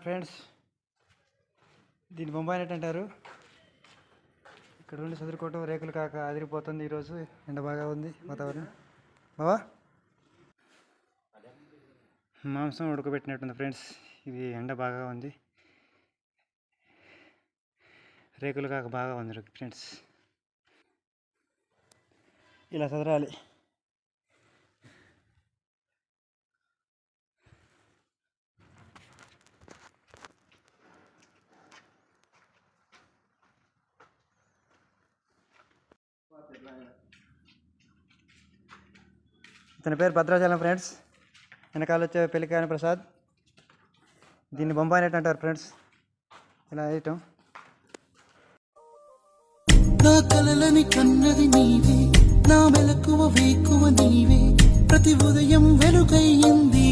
Friends, దీన్ని Bombay net అంటారు. ఇక్కడ ఉండి చదువుకోవటం రేకులు కాక అదిరిపోతుంది. ఈరోజు ఎండ బాగా ఉంది వాతావరణం. బావా మాంసం ఉడకబెట్టినట్టుంది ఫ్రెండ్స్. ఇది ఎండ బాగా ఉంది, రేకులు కాక బాగా ఉంది ఫ్రెండ్స్. ఇలా చదరాలి. ఇతని పేరు భద్రాచలం ఫ్రెండ్స్. వెనకాల వచ్చే పెళ్ళికాని ప్రసాద్. దీన్ని బొంబాయి నెట్ అంటారు ఫ్రెండ్స్. ఇలా వేయటం. నా కలలని కన్నది నీవే, నా మెలకువ వేకువ నీవే, ప్రతి ఉదయం వెలుగయ్యింది